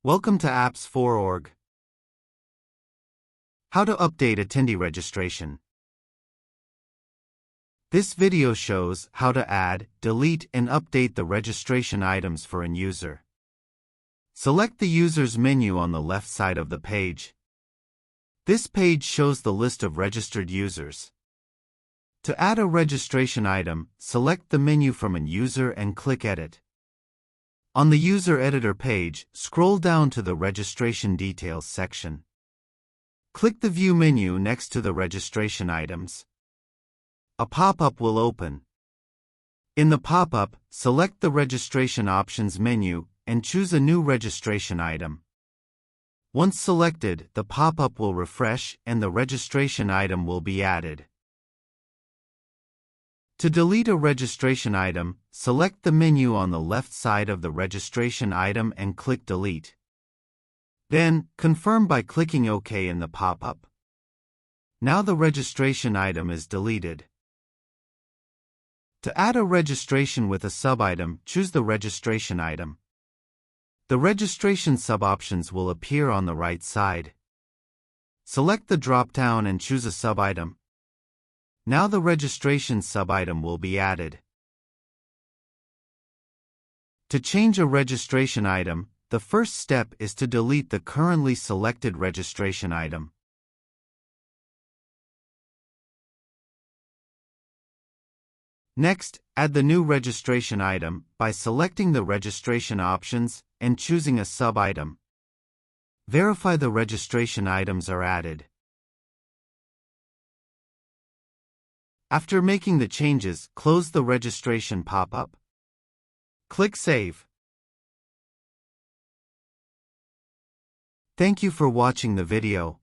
Welcome to Apps4Org. How to update attendee registration. This video shows how to add, delete, and update the registration items for a user. Select the user's menu on the left side of the page. This page shows the list of registered users. To add a registration item, select the menu from a user and click Edit. On the User Editor page, scroll down to the Registration Details section. Click the View menu next to the registration items. A pop-up will open. In the pop-up, select the Registration Options menu and choose a new registration item. Once selected, the pop-up will refresh and the registration item will be added. To delete a registration item, select the menu on the left side of the registration item and click Delete. Then, confirm by clicking OK in the pop-up. Now the registration item is deleted. To add a registration with a sub-item, choose the registration item. The registration sub-options will appear on the right side. Select the drop-down and choose a sub-item. Now the registration sub-item will be added. To change a registration item, the first step is to delete the currently selected registration item. Next, add the new registration item by selecting the registration options and choosing a sub-item. Verify the registration items are added. After making the changes, close the registration pop-up. Click Save. Thank you for watching the video.